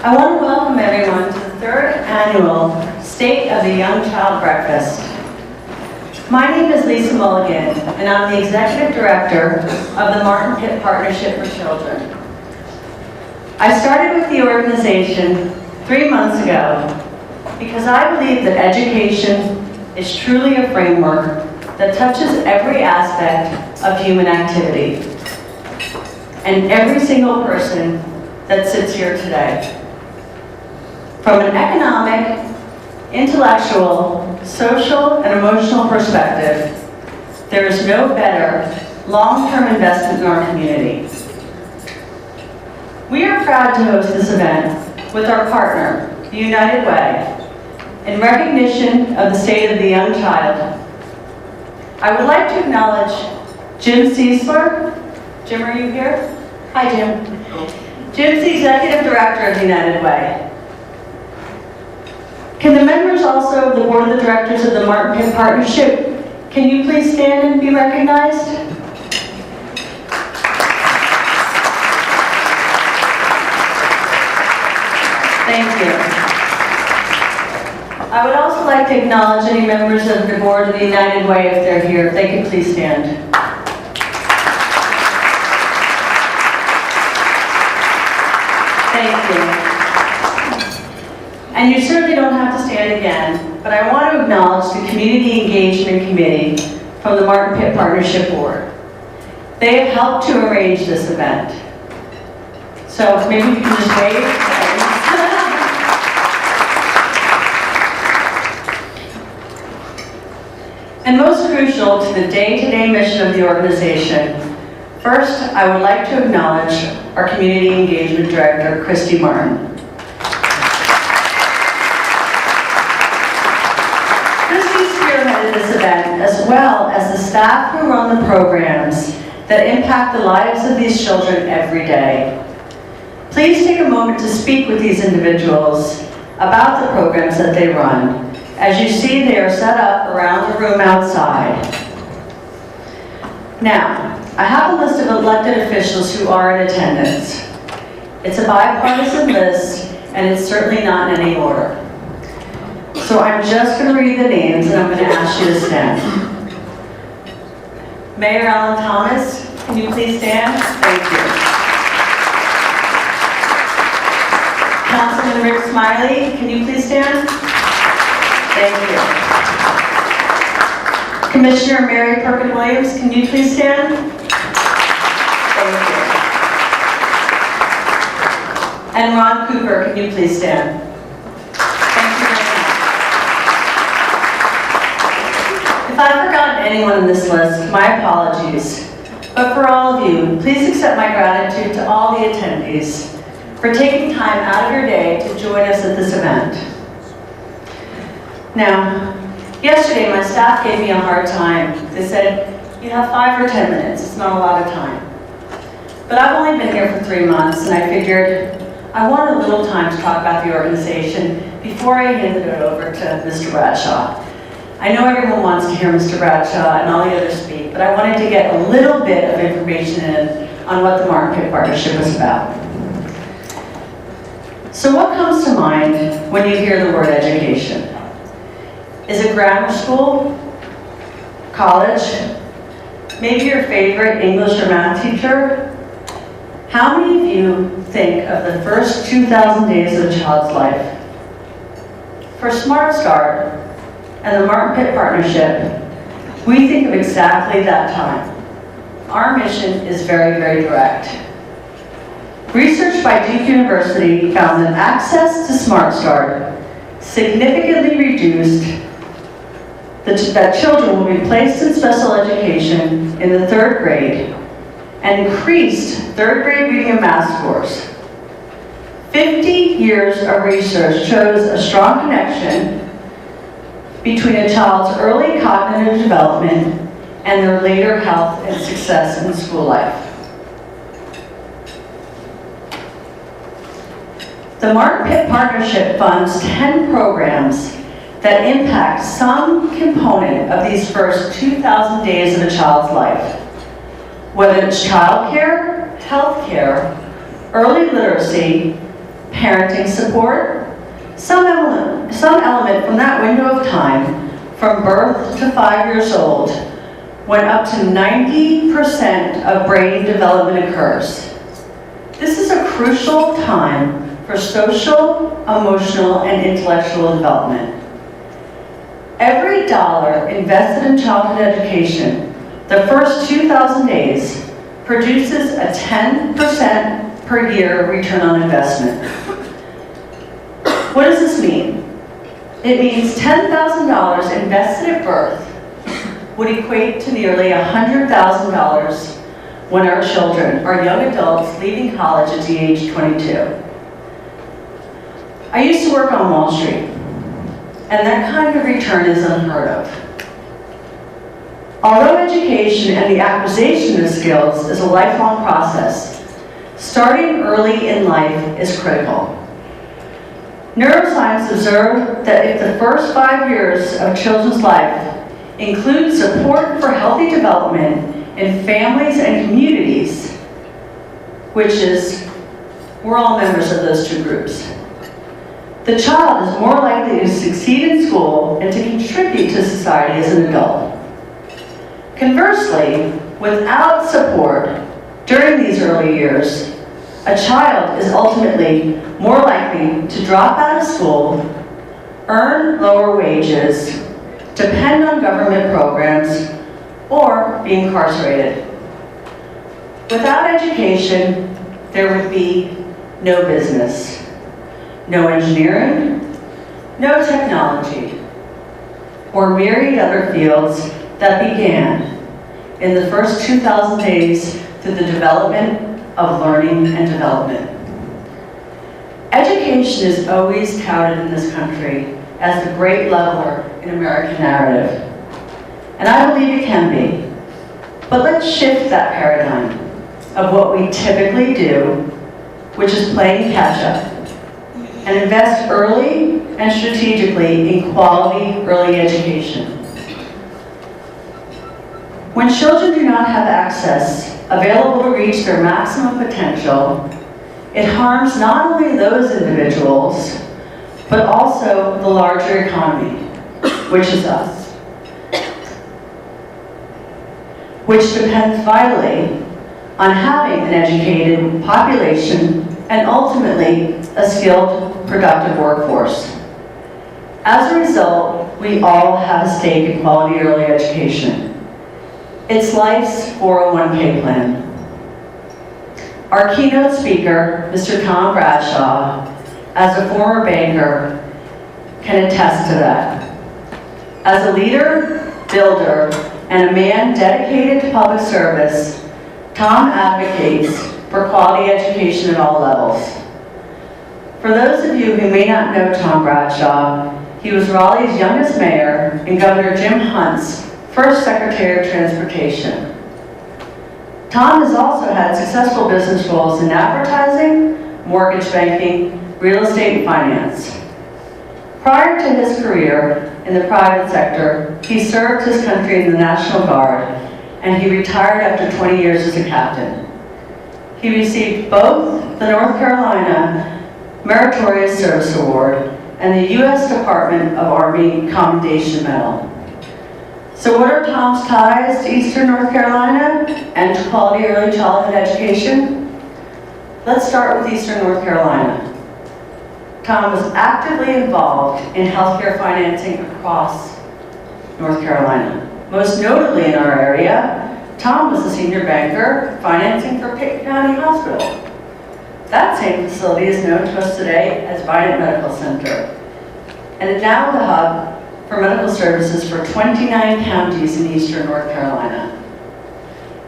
I want to welcome everyone to the third annual State of the Young Child Breakfast. My name is Lisa Mulligan, and I'm the Executive Director of the Martin Pitt Partnership for Children. I started with the organization 3 months ago because I believe that education is truly a framework that touches every aspect of human activity and every single person that sits here today. From an economic, intellectual, social, and emotional perspective, there is no better long-term investment in our community. We are proud to host this event with our partner, the United Way, in recognition of the State of the Young Child. I would like to acknowledge Jim Ciesler. Jim, are you here? Hi, Jim. Jim's the Executive Director of the United Way. Can the members also of the Board of Directors of the Martin Pitt Partnership, can you please stand and be recognized? Thank you. I would also like to acknowledge any members of the Board of the United Way if they're here. If they could please stand. Thank you. And you certainly don't have to stand again, but I want to acknowledge the Community Engagement Committee from the Martin Pitt Partnership Board. They have helped to arrange this event. So maybe you can just wave. And most crucial to the day-to-day mission of the organization, first, I would like to acknowledge our Community Engagement Director, Christy Martin. This event, as well as the staff who run the programs that impact the lives of these children every day. Please take a moment to speak with these individuals about the programs that they run. As you see, they are set up around the room outside. Now, I have a list of elected officials who are in attendance. It's a bipartisan list, and it's certainly not in any order. So I'm just going to read the names, and I'm going to ask you to stand. Mayor Alan Thomas, can you please stand? Thank you. Councilman Rick Smiley, can you please stand? Thank you. Commissioner Mary Perkin-Williams, can you please stand? Thank you. And Ron Cooper, can you please stand? If I've forgotten anyone in this list, my apologies. But for all of you, please accept my gratitude to all the attendees for taking time out of your day to join us at this event. Now, yesterday my staff gave me a hard time. They said, you have 5 or 10 minutes, it's not a lot of time. But I've only been here for 3 months, and I figured I wanted a little time to talk about the organization before I handed it over to Mr. Bradshaw. I know everyone wants to hear Mr. Bradshaw and all the others speak, but I wanted to get a little bit of information in on what the Martin Pitt Partnership is about. So what comes to mind when you hear the word education? Is it grammar school? College? Maybe your favorite English or math teacher? How many of you think of the first 2,000 days of a child's life? For Smart Start and the Martin Pitt Partnership, we think of exactly that time. Our mission is very, very direct. Research by Duke University found that access to Smart Start significantly reduced that children will be placed in special education in the 3rd grade and increased 3rd grade reading and math scores. 50 years of research shows a strong connection between a child's early cognitive development and their later health and success in school life. The Martin Pitt Partnership funds 10 programs that impact some component of these first 2,000 days of a child's life. Whether it's childcare, healthcare, early literacy, parenting support, some element from that window of time, from birth to 5 years old, when up to 90% of brain development occurs. This is a crucial time for social, emotional, and intellectual development. Every dollar invested in childhood education, the first 2,000 days, produces a 10% per year return on investment. What does this mean? It means $10,000 invested at birth would equate to nearly $100,000 when our children are young adults leaving college at the age of 22. I used to work on Wall Street, and that kind of return is unheard of. Although education and the acquisition of skills is a lifelong process, starting early in life is critical. Neuroscience observed that if the first 5 years of children's life include support for healthy development in families and communities, which is, we're all members of those two groups, the child is more likely to succeed in school and to contribute to society as an adult. Conversely, without support during these early years, a child is ultimately more likely to drop out of school, earn lower wages, depend on government programs, or be incarcerated. Without education, there would be no business, no engineering, no technology, or myriad other fields that began in the first 2,000 days through the development of learning and development. Education is always touted in this country as the great leveler in American narrative. And I believe it can be. But let's shift that paradigm of what we typically do, which is playing catch-up, and invest early and strategically in quality early education. When children do not have access available to reach their maximum potential, it harms not only those individuals, but also the larger economy, which is us, which depends vitally on having an educated population and ultimately a skilled, productive workforce. As a result, we all have a stake in quality early education. It's life's 401k plan. Our keynote speaker, Mr. Tom Bradshaw, as a former banker, can attest to that. As a leader, builder, and a man dedicated to public service, Tom advocates for quality education at all levels. For those of you who may not know Tom Bradshaw, he was Raleigh's youngest mayor and Governor Jim Hunt's first Secretary of Transportation. Tom has also had successful business roles in advertising, mortgage banking, real estate, and finance. Prior to his career in the private sector, he served his country in the National Guard, and he retired after 20 years as a captain. He received both the North Carolina Meritorious Service Award and the U.S. Department of Army Commendation Medal. So what are Tom's ties to Eastern North Carolina and to quality early childhood education? Let's start with Eastern North Carolina. Tom was actively involved in healthcare financing across North Carolina. Most notably in our area, Tom was the senior banker financing for Pitt County Hospital. That same facility is known to us today as Vidant Medical Center, and is now the hub for medical services for 29 counties in Eastern North Carolina.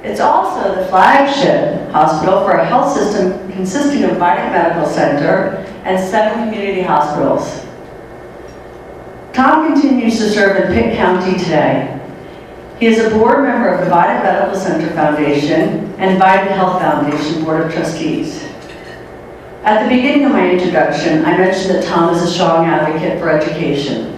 It's also the flagship hospital for a health system consisting of Vidant Medical Center and 7 community hospitals. Tom continues to serve in Pitt County today. He is a board member of the Vidant Medical Center Foundation and Vidant Health Foundation Board of Trustees. At the beginning of my introduction, I mentioned that Tom is a strong advocate for education.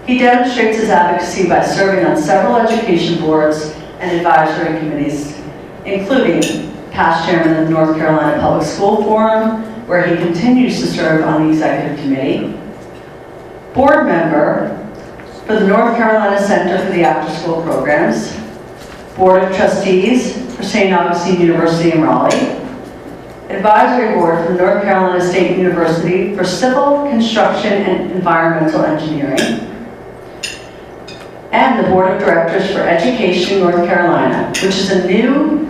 He demonstrates his advocacy by serving on several education boards and advisory committees, including past chairman of the North Carolina Public School Forum, where he continues to serve on the executive committee, board member for the North Carolina Center for the After-School Programs, board of trustees for St. Augustine University in Raleigh, advisory board for North Carolina State University for Civil, Construction, and Environmental Engineering, and the board of directors for Education North Carolina, which is a new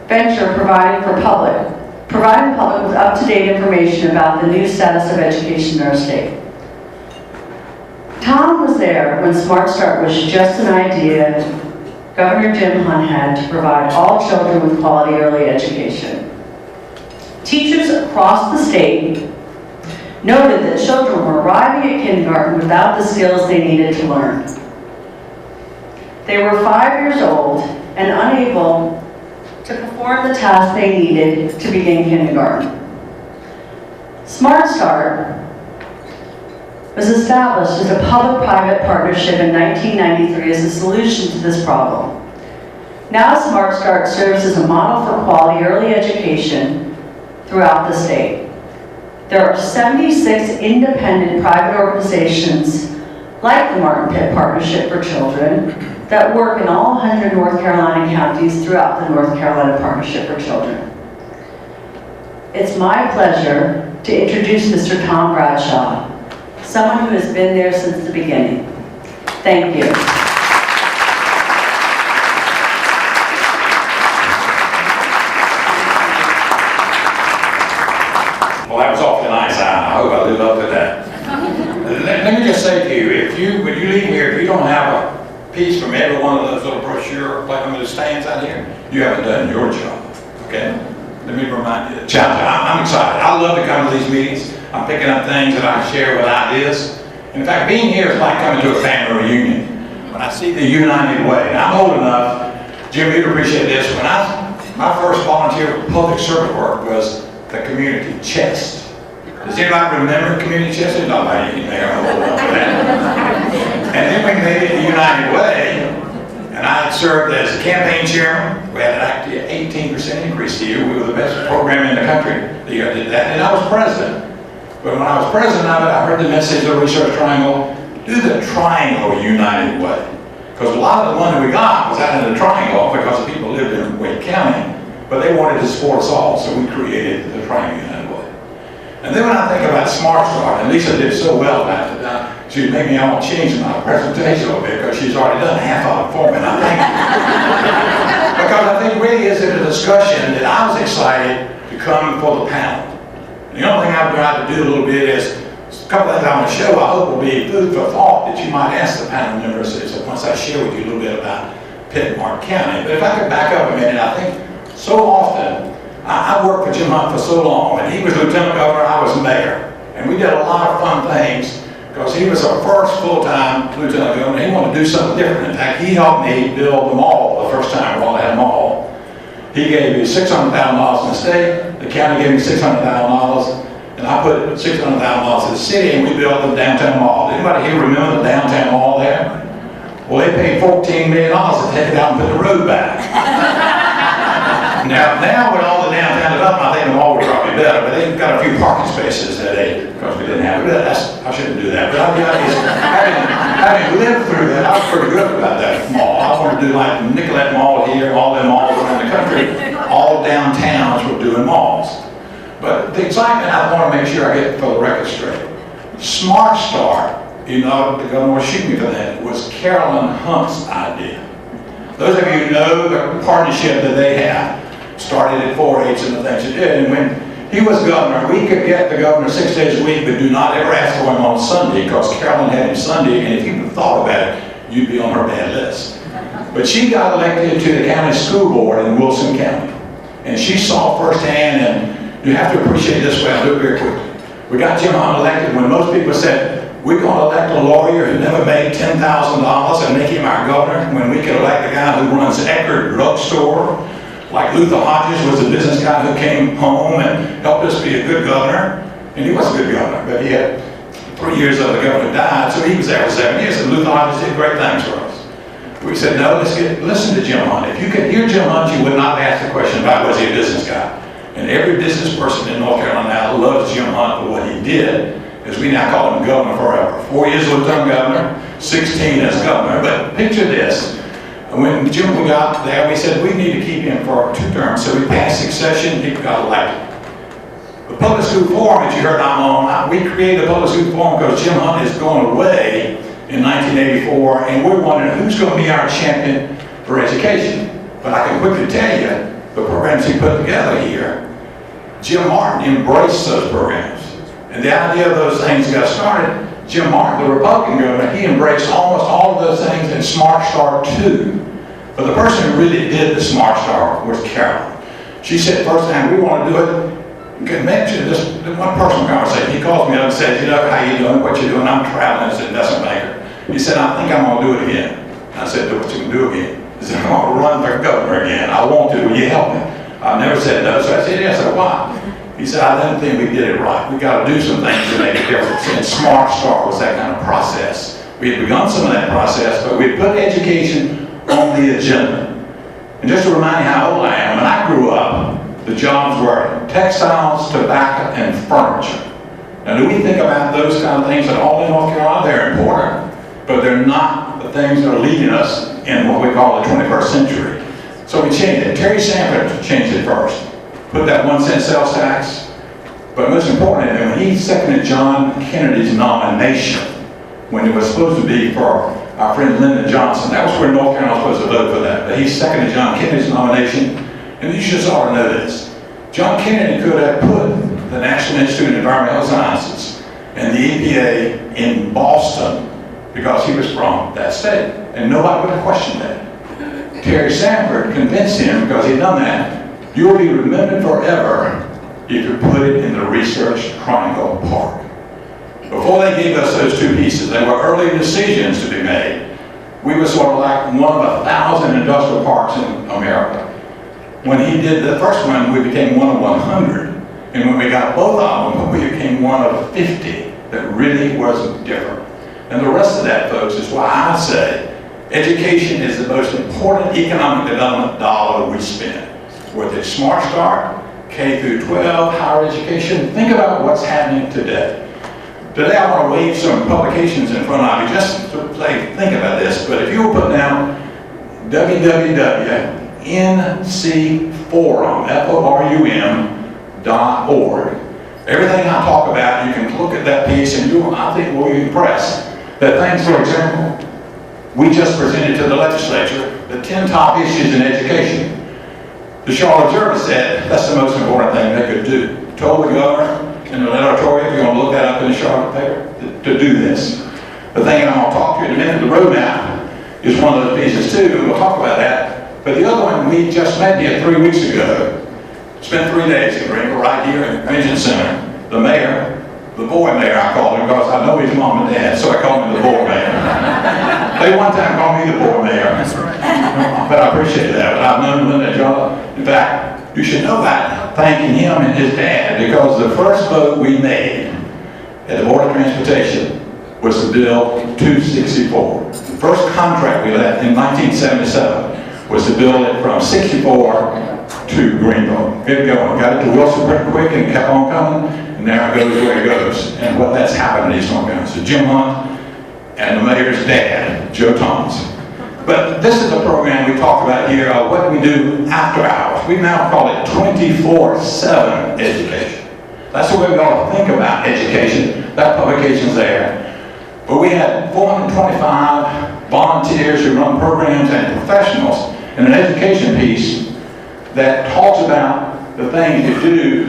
venture providing the public with up-to-date information about the new status of education in our state. Tom was there when Smart Start was just an idea Governor Jim Hunt had to provide all children with quality early education. Teachers across the state noted that children were arriving at kindergarten without the skills they needed to learn. They were 5 years old and unable to perform the tasks they needed to begin kindergarten. Smart Start was established as a public-private partnership in 1993 as a solution to this problem. Now Smart Start serves as a model for quality early education throughout the state. There are 76 independent private organizations like the Martin Pitt Partnership for Children that work in all 100 North Carolina counties throughout the North Carolina Partnership for Children. It's my pleasure to introduce Mr. Tom Bradshaw, someone who has been there since the beginning. Thank you. Well, that was awfully nice. I hope I live up to that. Let me just say to you, when you leave here, if you don't have a piece from every one of those little brochure like on the stands out here, you haven't done your job, okay? Let me remind you, I'm excited. I love to come to these meetings. I'm picking up things that I can share with ideas. In fact, being here is like coming to a family reunion. When I see the United Way, and I'm old enough, Jim, you'd appreciate this. When my first volunteer public service work was the community chest. Does anybody remember community chest? It's not like you may have old enough for that. And then we made it the United Way, and I had served as campaign chairman. We had actually an 18% increase a year. We were the best program in the country the year I did that, and I was president. But when I was president of it, I heard the message of the Research Triangle, do the Triangle United Way. Because a lot of the money we got was out of the Triangle because the people lived in Wake County, but they wanted to support us all, so we created the Triangle United Way. And then when I think about Smart Start, and Lisa did so well about it, she'd make me all change my presentation a little bit because she's already done half of it for me, and I thank you. Because I think really is in a discussion that I was excited to come for the panel. The only thing I've tried to do a little bit is a couple of things I'm going to show I hope will be food for thought that you might ask the panel members so once I share with you a little bit about Pitt and Martin County. But if I could back up a minute, I think so often, I worked for Jim Hunt for so long, and he was lieutenant governor, I was mayor. And we did a lot of fun things because he was our first full-time lieutenant governor. He wanted to do something different. In fact, he helped me build the mall the first time Raleigh had a mall. He gave me $600,000 in the state, the county gave me $600,000, and I put $600,000 to the city, and we built the downtown mall. Anybody here remember the downtown mall there? Well, they paid $14 million to take it out and put the road back. Now with all the downtown development, I think the mall would probably be better, but they've got a few parking spaces that because we didn't have it. I shouldn't do that, but having lived through that, I was pretty good about that mall. I wanted to do like Nicollet Mall here, all them malls around the country, all downtowns were doing malls. But the excitement, I want to make sure I get for the record straight. Smart Start, you know, the governor was shooting me for that, was Carolyn Hunt's idea. Those of you who know the partnership that they have, started at 4-H and the things it did. And when he was governor, we could get the governor 6 days a week, but do not ever ask for him on Sunday because Carolyn had him Sunday, and if you thought about it, you'd be on her bad list. But she got elected to the county school board in Wilson County. And she saw firsthand, and you have to appreciate this way, I'll do it very quickly. We got Jim Hunt elected when most people said, we're going to elect a lawyer who never made $10,000 and make him our governor, when we could elect a guy who runs Eckerd Drugstore. Like Luther Hodges was a business guy who came home and helped us be a good governor. And he was a good governor, but he had 3 years of the governor died, so he was there for 7 years, and Luther Hodges did great things for us. We said, no, listen to Jim Hunt. If you could hear Jim Hunt, you would not ask the question about was he a business guy. And every business person in North Carolina now loves Jim Hunt for what he did, as we now call him governor forever. 4 years lieutenant governor, 16 as governor. But picture this. When Jim got there, we said we need to keep him for 2 terms. So we passed succession, he got elected. The public school forum that you heard I'm on, we created a public school forum because Jim Hunt is going away in 1984, and we're wondering who's going to be our champion for education. But I can quickly tell you, the programs he put together here, Jim Martin embraced those programs. And the idea of those things got started. Jim Martin, the Republican governor, he embraced almost all of those things in Smart Start too. But the person who really did the Smart Start was Carolyn. She said, first time we want to do it, you can mention this one personal conversation. He calls me up and says, you know, how you doing, what you doing? I'm traveling as an investment banker. He said, I think I'm going to do it again. I said, do what you can do again. He said, I'm going to run for governor again. I want to. Will you help me? I never said no. So I said, yes. I said, why? He said, I don't think we did it right. We got to do some things to make a difference. And Smart Start was that kind of process. We had begun some of that process, but we put education on the agenda. And just to remind you how old I am, when I grew up, the jobs were textiles, tobacco, and furniture. Now, do we think about those kind of things at all in North Carolina? They're important, but they're not the things that are leading us in what we call the 21st century. So we changed it. Terry Sanford changed it first. Put that 1 cent sales tax. But most importantly, when he seconded John Kennedy's nomination, when it was supposed to be for our friend Lyndon Johnson, that was where North Carolina was supposed to vote for that. But he seconded John Kennedy's nomination. And you should ought to know this. John Kennedy could have put the National Institute of Environmental Sciences and the EPA in Boston because he was from that state. And nobody would have questioned that. Terry Sanford convinced him, because he'd done that, you'll be remembered forever if you put it in the Research Triangle Park. Before they gave us those 2 pieces, they were early decisions to be made. We were sort of like one of 1,000 industrial parks in America. When he did the first one, we became one of 100. And when we got both of them, we became one of 50 that really was different. And the rest of that, folks, is why I say education is the most important economic development dollar we spend. Whether it's Smart Start, K through 12, higher education, think about what's happening today. Today I want to wave some publications in front of you just to think about this. But if you will put down www.ncforum, FORUM.org. Everything I talk about, you can look at that piece and I think we'll be impressed that things, for example, we just presented to the legislature the 10 top issues in education. The Charlotte Observer said that's the most important thing they could do. Told the governor in the editorial, if you're going to look that up in the Charlotte paper, to do this. The thing that I'm going to talk to you in a minute, the roadmap, is one of those pieces too, and we'll talk about that. But the other one, we just met here 3 weeks ago. Spent 3 days in Greenville, right here in the convention center. The mayor, the boy mayor I called him because I know his mom and dad, so I called him the boy mayor. They one time called me the boy mayor. That's right. But I appreciate that. But I've known him in that job. In fact, you should know about thanking him and his dad, because the first vote we made at the Board of Transportation was to build 264. The first contract we let in 1977 was to build it from 64 to Greenville. Get it going. Got it to Wilson pretty quick and kept on coming, and now it goes where it goes. And what that's happened in East North Carolina. So Jim Hunt and the mayor's dad, Joe Thomas. But this is a program we talk about here, what we do after hours. We now call it 24/7 education. That's the way we ought to think about education. That publication's there. But we had 425 volunteers who run programs and professionals in an education piece that talks about the things you do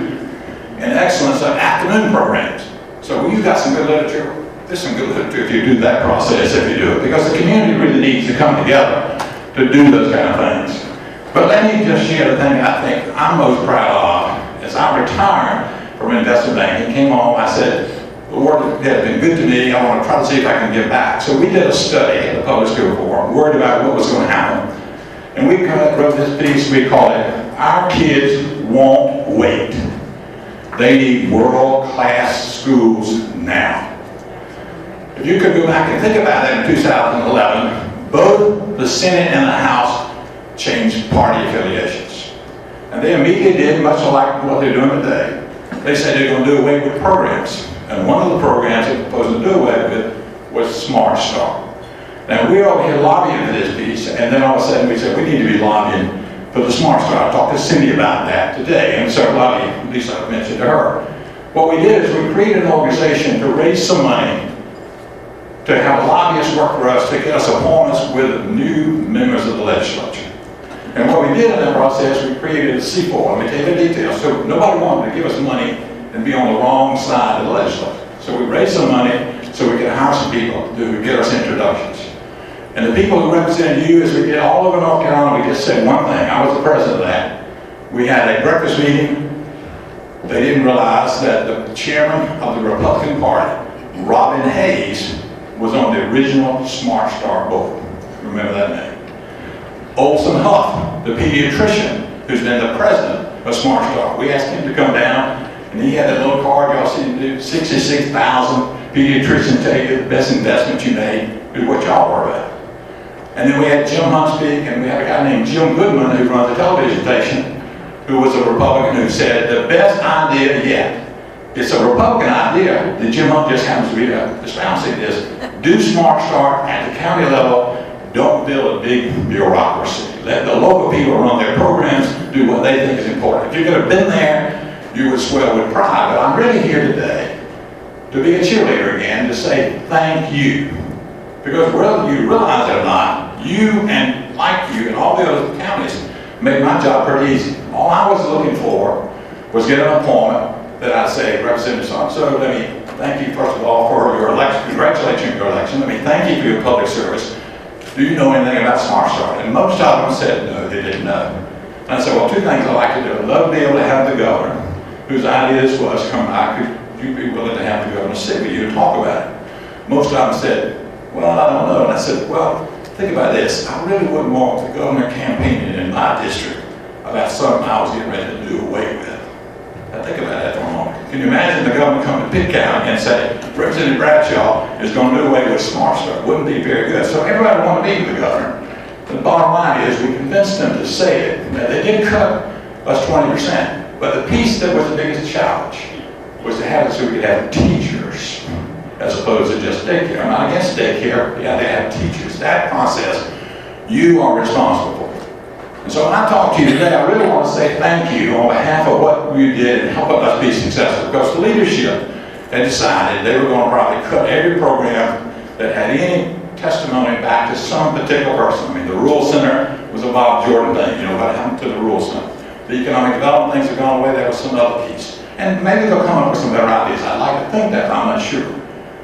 in excellence of afternoon programs. So you've got some good literature. There's some good literature if you do that process, if you do it, because the community really needs to come together to do those kind of things. But let me just share the thing I think I'm most proud of. As I retired from investment banking, came home, I said, the work has been good to me, I want to try to see if I can give back. So we did a study at the Public School Forum, worried about what was going to happen. And we wrote this piece, we call it, Our Kids Won't Wait. They need world-class schools now. If you could go back and think about that in 2011, both the Senate and the House changed party affiliations. And And they immediately did, much like what they're doing today. They said they're going to do away with programs. And one of the programs they proposed to do away with was Smart Start. Now, we over here lobbying for this piece, and then all of a sudden we said we need to be lobbying for the Smart Start. I talked to Cindy about that today, and several of you, at least I mentioned to her. What we did is we created an organization to raise some money to have lobbyists work for us to get us appointments with new members of the legislature. And what we did in that process, we created a C4. Let me tell you the details. So nobody wanted to give us money and be on the wrong side of the legislature. So we raised some money so we could hire some people to get us introductions. And the people who represented you, as we did all over North Carolina, we just said one thing. I was the president of that. We had a breakfast meeting. They didn't realize that the chairman of the Republican Party, Robin Hayes, was on the original Smart Start board. Remember that name. Olson Huff, the pediatrician, who's been the president of Smart Start. We asked him to come down, and he had that little card y'all see him do, 66,000 pediatricians tell you the best investment you made is what y'all were about. And then we had Jim Hunt speak, and we have a guy named Jim Goodman who runs the television station, who was a Republican, who said the best idea yet. It's a Republican idea that Jim Hunt just happens to be espousing this. Do Smart Start at the county level. Don't build a big bureaucracy. Let the local people run their programs, do what they think is important. If you could have been there, you would swell with pride. But I'm really here today to be a cheerleader again, to say thank you. Because whether you realize it or not, you and like you and all the other counties made my job pretty easy. All I was looking for was get an appointment that I'd say, Representative so-and-so, let me thank you first of all for your election, congratulate you on your election, let me thank you for your public service. Do you know anything about Smart Start? And most of them said no, they didn't know. And I said, well, two things I'd like to do. I'd love to be able to have the governor, whose idea this was, come back, could you be willing to have the governor sit with you and talk about it? Most of them said, well, I don't know. And I said, well, think about this. I really wouldn't want the governor campaigning in my district about something I was getting ready to do away with. Now think about that for a moment. Can you imagine the governor coming to Pitt County and say, Representative Bradshaw is going to do away with Smart Start? Wouldn't be very good. So everybody wanted to meet with the governor. The bottom line is we convinced them to say it. Now, they did cut us 20%, but the piece that was the biggest challenge was to have it so we could have teachers as opposed to just daycare. I'm not against daycare. Yeah, they have teachers. That process, you are responsible for. And so when I talk to you today, I really want to say thank you on behalf of what you did in helping us be successful, because the leadership had decided they were going to probably cut every program that had any testimony back to some particular person. I mean, the Rural Center was a Bob Jordan thing, you know, what happened to the Rural Center. The economic development things have gone away, there was some other piece. And maybe they'll come up with some better ideas. I'd like to think that, I'm not sure.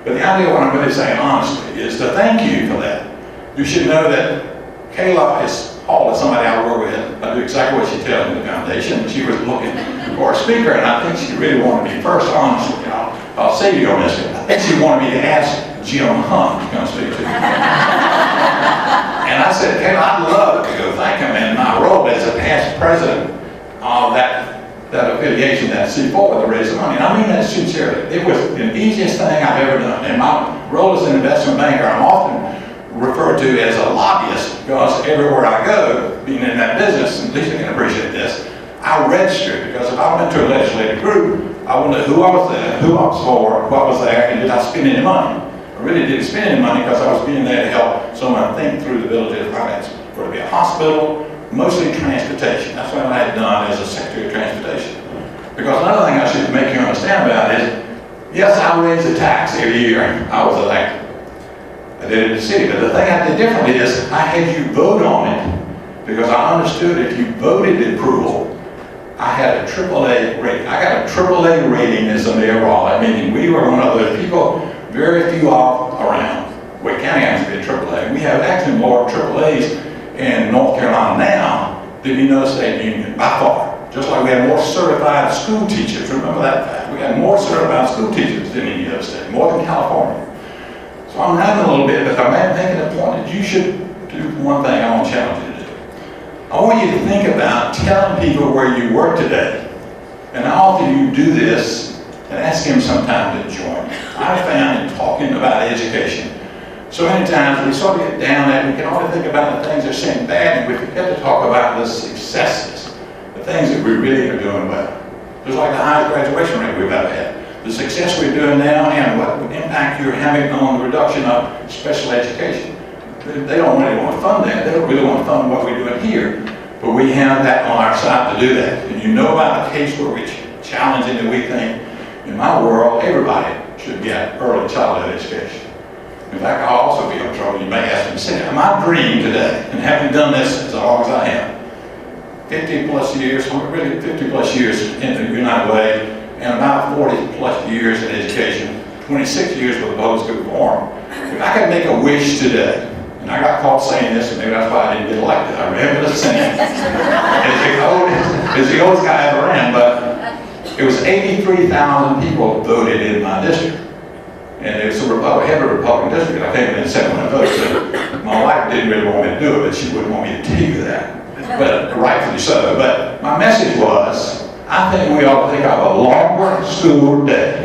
But the idea, what I'm really saying honestly, is to thank you for that. You should know that Kayla is Paul is somebody I work with. I do exactly what she tells me in the foundation. She was looking for a speaker, and I think she really wanted me first, honestly. I'll say to you on this, I think she wanted me to ask Jim Hunt to come speak to me. And I said, Kayla, I'd love to go thank him in my role as a past president of that affiliation, that C4, to raise the money. And I mean that sincerely. It was the easiest thing I've ever done. In my role as an investment banker, I'm often referred to as a lobbyist, because everywhere I go, being in that business, at least I can appreciate this, I registered, because if I went to a legislative group, I would know who I was there, who I was for, what was there, and did I spend any money. I really didn't spend any money because I was being there to help someone think through the ability of finance, for it to be a hospital, mostly transportation. That's what I had done as a Secretary of Transportation. Because another thing I should make you understand about is, yes, I raise the tax every year I was elected. I did it in the city, but the thing I did differently is I had you vote on it, because I understood if you voted approval, I had a AAA rating. I got a AAA rating as a mayor, meaning we were one of those people, very few off around. Wake County happens to be a AAA. We have actually more AAAs in North Carolina now than any other state union, by far. Just like we have more certified school teachers, remember that fact. We have more certified school teachers than any other state, more than California. So I'm ranting a little bit, but I'm making a point that you should do one thing I want to challenge you to do. I want you to think about telling people where you work today. And how often you do this and ask them sometime to join you. I found in talking about education, so many times we sort of get down that we can only think about the things they're saying bad, and we forget to talk about the successes, the things that we really are doing well. Just like the highest graduation rate we've ever had. The success we're doing now and what impact you're having on the reduction of special education. They don't really want to fund that. They don't really want to fund what we're doing here. But we have that on our side to do that. And you know about the case where we're challenging that we think, in my world, everybody should get early childhood education. In fact, I'll also be in trouble. You may ask me, say, my dream today, and having done this as long as I have, 50 plus years, really 50 plus years in the United Way, and about 40 plus years in education, 26 years with the public school reform. If I could make a wish today, and I got caught saying this, and maybe that's why I didn't get elected. I remember the saying. It's the oldest guy I ever ran, but it was 83,000 people voted in my district. And it was a heavy Republican district. I came in second on vote, so my wife didn't really want me to do it, but she wouldn't want me to tell you that. But rightfully so. But my message was, I think we ought to think of a longer school day.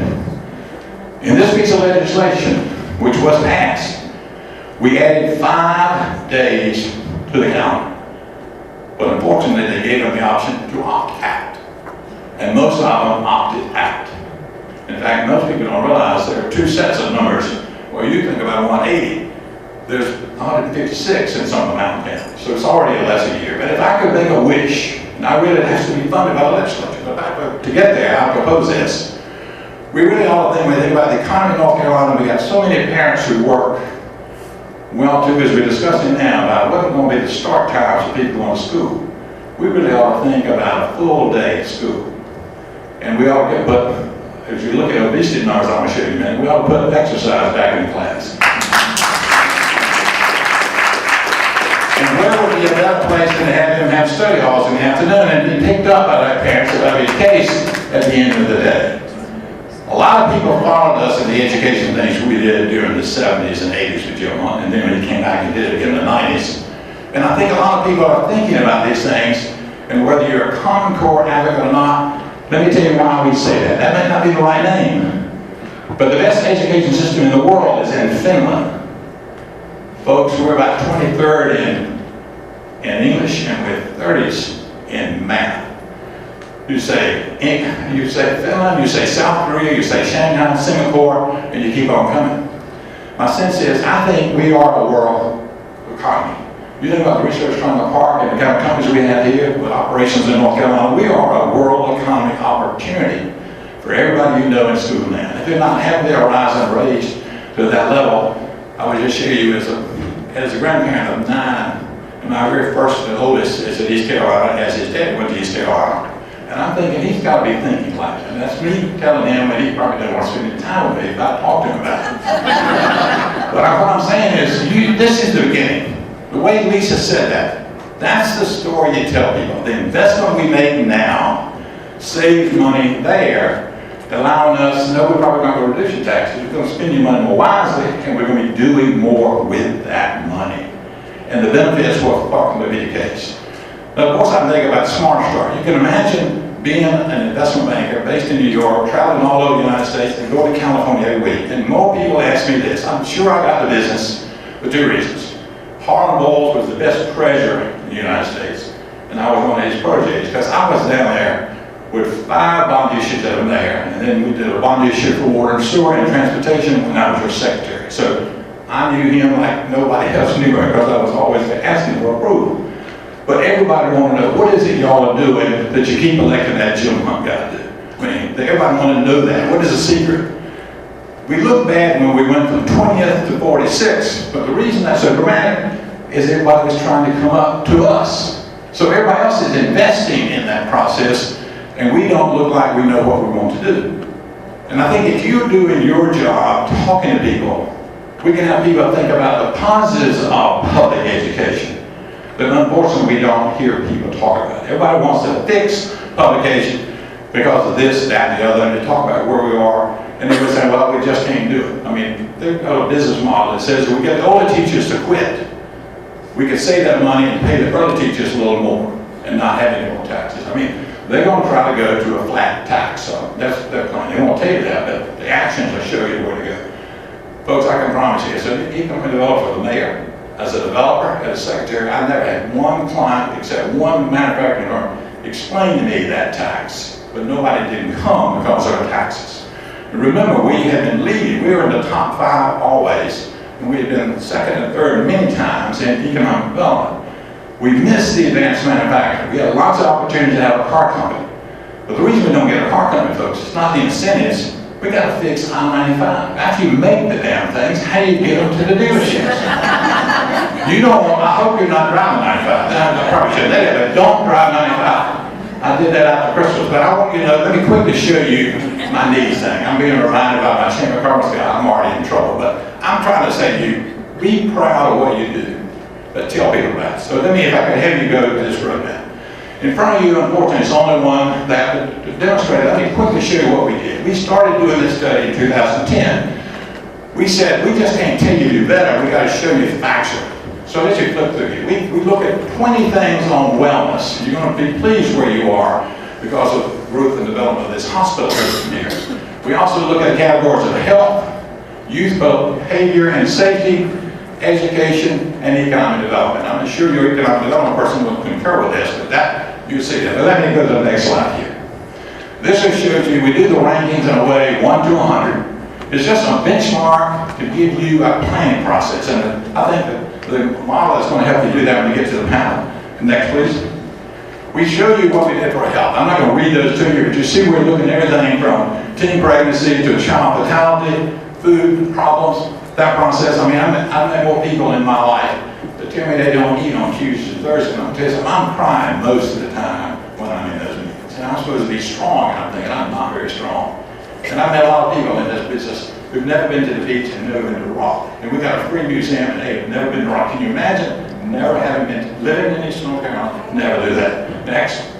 In this piece of legislation, which was passed, we added 5 days to the calendar. But unfortunately, they gave them the option to opt out. And most of them opted out. In fact, most people don't realize there are 2 sets of numbers. Well, you think about 180. There's 156 in some of the mountain counties. So it's already a lesser year. But if I could make a wish, and I really, it has to be funded by the legislature, but to get there, I propose this. We really ought to think, when we think about the economy of North Carolina, we got so many parents who work. Well, too, as we're discussing now about what are going to be the start times for people going to school, we really ought to think about a full day at school. And we ought to get, but if you look at obesity numbers, I'm going to show you in a minute, we ought to put exercise back in class. And where would be a better place than to have them have study halls in the afternoon and be picked up by their parents if that be the case at the end of the day? A lot of people followed us in the education things we did during the 70s and 80s with Jim Hunt, and then when he came back and did it again in the 90s. And I think a lot of people are thinking about these things, and whether you're a Common Core advocate or not, let me tell you why we say that. That may not be the right name, but the best education system in the world is in Finland. Folks, we're about 23rd in English, and we're 30s in math. You say Finland, you say South Korea, you say Shanghai, Singapore, and you keep on coming. My sense is, I think we are a world economy. You think about the research from the park and the kind of companies we have here with operations in North Carolina, we are a world economic opportunity for everybody you know in school now. If they're not having their horizon raised to that level, I would just share you as a grandparent of 9, and my very first and oldest is at East Carolina, as his dad went to East Carolina. And I'm thinking he's got to be thinking like that. And that's me telling him that he probably doesn't want to spend any time with me if I talk to him about it. But what I'm saying is, this is the beginning. The way Lisa said that, that's the story you tell people. The investment we make now saves money there, allowing us to know we're probably not going to reduce your taxes. We're going to spend your money more wisely, and we're going to be doing more with that money. And the benefits will probably be the case. Now, of course, I'm thinking about Smart Start. You can imagine being an investment banker based in New York, traveling all over the United States, and go to California every week. And more people ask me this. I'm sure I got the business for 2 reasons. Harlan Bowles was the best treasurer in the United States, and I was one of his proteges, because I was down there with 5 bond issues that were there, and then we did a bond issue for water and sewer and transportation when I was your secretary. So I knew him like nobody else knew him, because I was always asking for approval. But everybody wanted to know, what is it y'all are doing that you keep electing that Jim Hunt guy to do? I mean, everybody wanted to know that. What is the secret? We look bad when we went from 20th to 46, but the reason that's so dramatic is everybody was trying to come up to us. So everybody else is investing in that process, and we don't look like we know what we want to do. And I think if you're doing your job, talking to people, we can have people think about the positives of public education. But unfortunately, we don't hear people talk about it. Everybody wants to fix publication because of this, that, and the other, and they talk about where we are, and they would say, well, we just can't do it. I mean, they've got a business model that says we get the older teachers to quit. We could save that money and pay the early teachers a little more and not have any more taxes. I mean, they're going to try to go to a flat tax, so that's their plan. They won't tell you that, but the actions will show you where to go. Folks, I can promise you, as an economic developer, the mayor, as a developer, as a secretary, I never had one client except one manufacturing firm. He explain to me that tax, but nobody didn't come because of our taxes. And remember, we had been leading. We were in the top 5 always, and we had been second and third many times in economic development. We missed the advanced manufacturing. We had lots of opportunities to have a car company. But the reason we don't get a car company, folks, it's not the incentives. We got to fix I-95. After you make the damn things, how do you get them to the dealerships? You don't want, I hope you're not driving 95. I probably shouldn't say that, but don't drive 95. I did that after Christmas, but I want you to know, let me quickly show you my knees thing. I'm being reminded about my Chamber of Commerce guy. I'm already in trouble, but I'm trying to say to you, be proud of what you do, but tell people about it. So let me, if I could have you go to this roadmap. In front of you, unfortunately, it's only one that to demonstrate. Let me quickly show you what we did. We started doing this study in 2010. We said, we just can't tell you to do better, we got to show you factually. So let's just flip through here. We look at 20 things on wellness. You're going to be pleased where you are because of the growth and development of this hospital system here. We also look at categories of health, youth behavior and safety, education, and economic development. I'm sure your economic development person will concur with this, but that, you see that. But let me go to the next slide here. This just shows you, we do the rankings in a way, 1 to 100. It's just a benchmark to give you a planning process. And I think that the model is going to help you do that when you get to the panel. Next, please. We show you what we did for health. I'm not going to read those to you, but you see we're looking at everything from teen pregnancy to child fatality, food problems, that process. I mean, I've met more people in my life that tell me they don't eat on Tuesdays and Thursdays. And I'll tell you something, I'm crying most of the time when I'm in those meetings. And I'm supposed to be strong, and I'm thinking I'm not very strong. And I've met a lot of people in this business who've never been to the beach and never been to the rock. And we got a free museum and they've never been to the rock. Can you imagine never having been living in East North Carolina? Never do that. Next.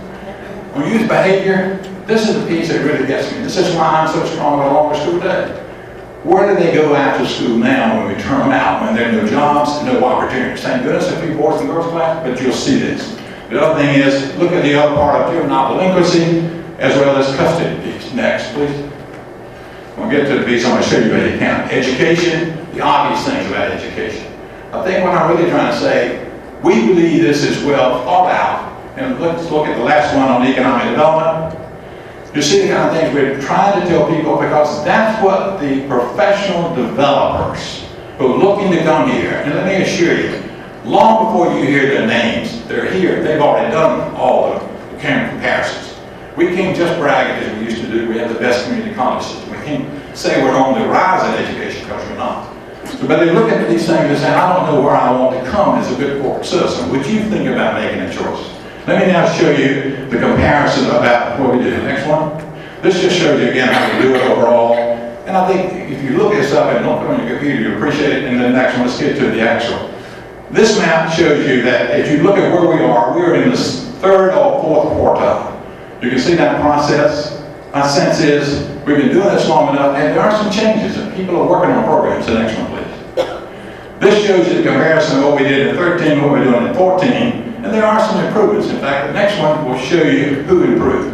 On youth behavior, this is the piece that really gets me. This is why I'm so strong about a longer school day. Where do they go after school now when we turn them out, when there are no jobs and no opportunities? Thank goodness a few boys and girls class, but you'll see this. The other thing is, look at the other part of juvenile delinquency as well as custody piece. Next, please. When we get to the piece, I'm going to show you how you count. Education, the obvious things about education. I think what I'm really trying to say, we believe this is well thought out. And let's look at the last one on economic development. You see the kind of things we're trying to tell people because that's what the professional developers who are looking to come here, and let me assure you, long before you hear their names, they're here. They've already done all the comparisons. We can't just brag as we used to do. We have the best community college system. We can't say we're on the rise in education because we're not. So, but they look at these things and say, I don't know where I want to come as a good corporate citizen. Would you think about making a choice? Let me now show you the comparison about what we do. Next one. This just shows you again how we do it overall. And I think if you look this up and look on your computer, you appreciate it. And then the next one, let's get to the actual. This map shows you that if you look at where we are, we're in the 3rd or 4th quartile. You can see that process. My sense is we've been doing this long enough, and there are some changes, and people are working on programs. The next one, please. This shows you the comparison of what we did in 13, what we're doing in 14, and there are some improvements. In fact, the next one will show you who improved.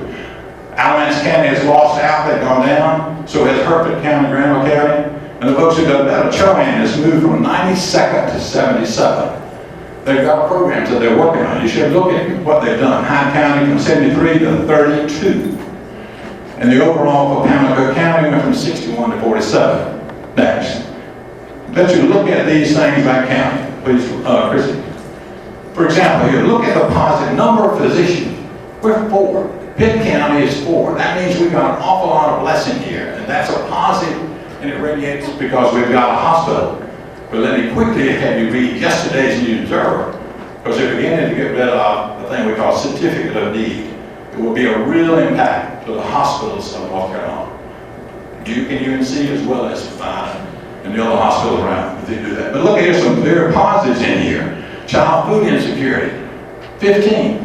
Alamance County has lost out, they've gone down. So has Hertford County, Granville County. And the folks who done better, Chowan has moved from 92nd to 77th. They've got programs that they're working on. You should look at what they've done. Hyde County from 73 to 32. And the overall for Pamlico County went from 61 to 47. Next. Let you look at these things by county, please, Christy. For example, here, look at the positive number of physicians. We're 4. Pitt County is 4. That means we've got an awful lot of blessing here. And that's a positive, and it radiates because we've got a hospital. But let me quickly have you read yesterday's News Observer, because they're beginning to get rid of the thing we call certificate of need. It will be a real impact to the hospitals of North Carolina. Duke and UNC as well as Fine and the other hospitals around if they do that. But look at here, some very positives in here. Child food insecurity, 15.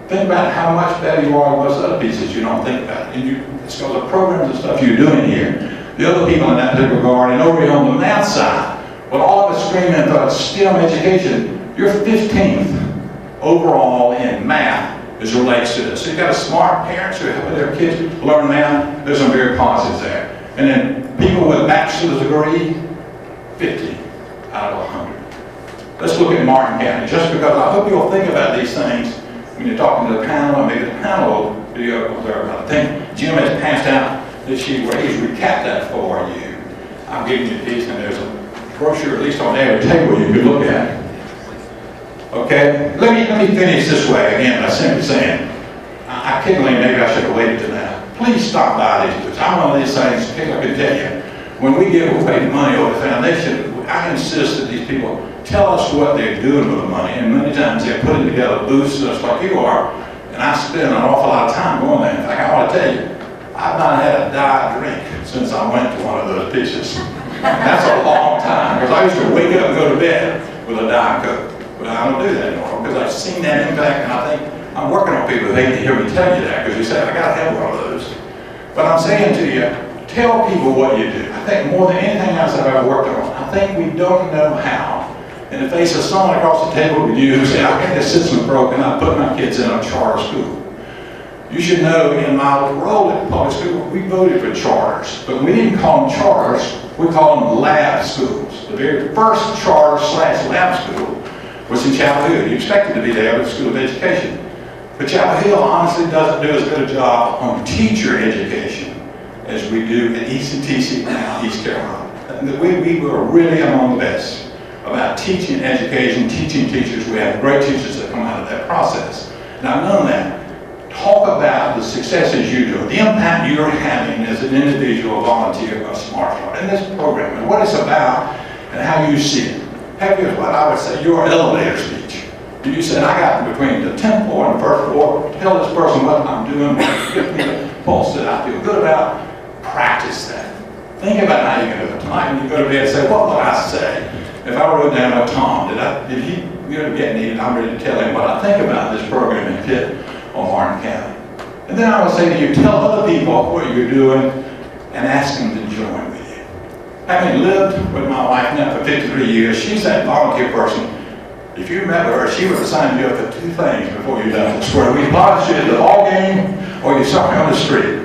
Think about how much better you are with those other pieces you don't think about. And it's because of programs and stuff you're doing here. The other people in that particular regard, and over here on the math side, but all of us screaming for STEM education, you're 15th overall in math as it relates to this. So you've got smart parents who help their kids learn math. There's some very positives there. And then people with a bachelor's degree, 50 out of 100. Let's look at Martin County, just because I hope you'll think about these things when you're talking to the panel, and maybe the panel video will there. I think Jim has passed out this sheet where he's recapped that for you. I'm giving you a piece, and there's a brochure, at least on every table, you can look at. Okay, let me finish this way again by simply saying, I can't believe maybe I should have waited to now. Please stop by these booths. I'm one of these things, people can tell you, when we give away money over the foundation, I insist that these people tell us what they're doing with the money, and many times they're putting together booths just like you are, and I spend an awful lot of time going there. In fact, I want to tell you, I've not had a diet drink since I went to one of those pieces. That's a long time, because I used to wake up and go to bed with a Diet Coke. But I don't do that anymore, because I've seen that impact, and I think I'm working on people who hate to hear me tell you that, because you say, I got to have one of those. But I'm saying to you, tell people what you do. I think more than anything else I've ever worked on, I think we don't know how. In the face of someone across the table with you who say, I think this system's broken, I put my kids in a charter school. You should know, in my role at public school, we voted for charters, but we didn't call them charters, we called them lab schools. The very first charter/lab school was in Chapel Hill. You expected to be there with the School of Education. But Chapel Hill honestly doesn't do as good a job on teacher education as we do at ECTC now, East Carolina. We were really among the best about teaching education, teaching teachers. We have great teachers that come out of that process. And I've known that. Talk about the successes you do, the impact you're having as an individual volunteer of Smart Start in this program, and what it's about, and how you see it. Have you, what I would say, your elevator speech. You said, I got between the 10th floor and the 1st floor, tell this person what I'm doing, give me the pulse that I feel good about, practice that. Think about how you're going to do it. Tonight when you go to bed, say, what would I say? If I wrote down what Tom, did he get needed? I'm ready to tell him what I think about this program and Pitt on Martin County. And then I would say to you, tell other people what you're doing and ask them to join with you. Having lived with my wife now for 53 years, she's that volunteer person. If you remember her, she would assign you up to two things before you left the square. We lodged you at the ball game or you saw me on the street.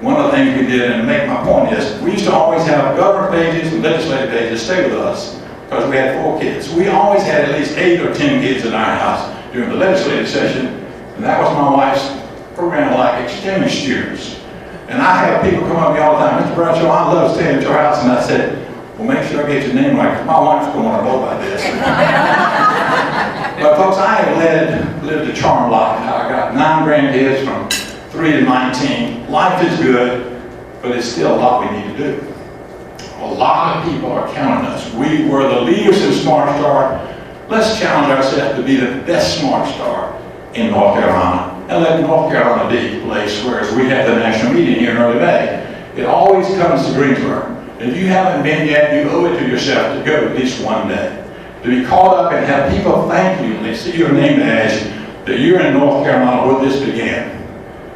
One of the things we did, and to make my point is, we used to always have government pages and legislative pages stay with us because we had 4 kids. We always had at least 8 or 10 kids in our house during the legislative session, and that was my wife's program, like exchange students. And I have people come up to me all the time, Mr. Bradshaw, I love staying at your house, and I said, well, make sure I get your name right, because my wife's going to want to know about this. But folks, I have lived a charmed life. I got 9 grandkids from 3 to 19. Life is good, but it's still a lot we need to do. A lot of people are counting us. We were the leaders in Smart Start. Let's challenge ourselves to be the best Smart Start in North Carolina, and let North Carolina be the place where, as we have the national meeting here in early May, it always comes to Greensboro. If you haven't been yet, you owe it to yourself to go at least one day. To be called up and have people thank you when they see your name badge that you're in North Carolina where this began.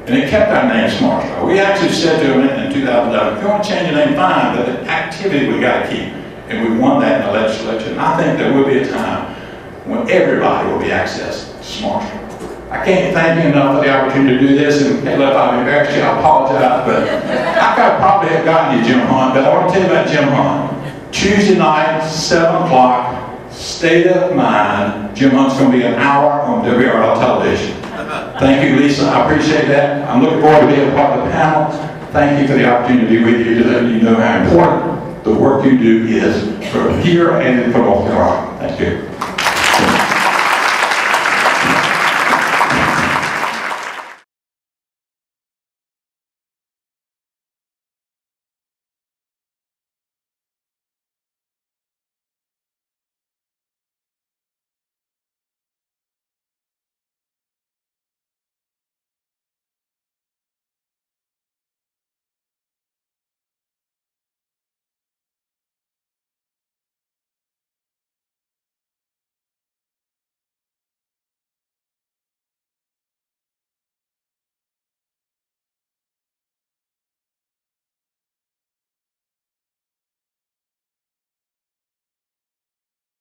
And it kept our name Smart Start. We actually said to them in 2011, if you want to change your name, fine, but the activity we got to keep. And we won that in the legislature. And I think there will be a time when everybody will be accessed to Smart Start. I can't thank you enough for the opportunity to do this, and if I'm embarrassed you, I apologize, but I could probably have gotten you Jim Hunt, but I want to tell you about Jim Hunt. Tuesday night, 7 o'clock, State of Mind. Jim Hunt's going to be an hour on WRL television. Thank you, Lisa. I appreciate that. I'm looking forward to being a part of the panel. Thank you for the opportunity to be with you, to let you know how important the work you do is for here and for North Carolina. Thank you.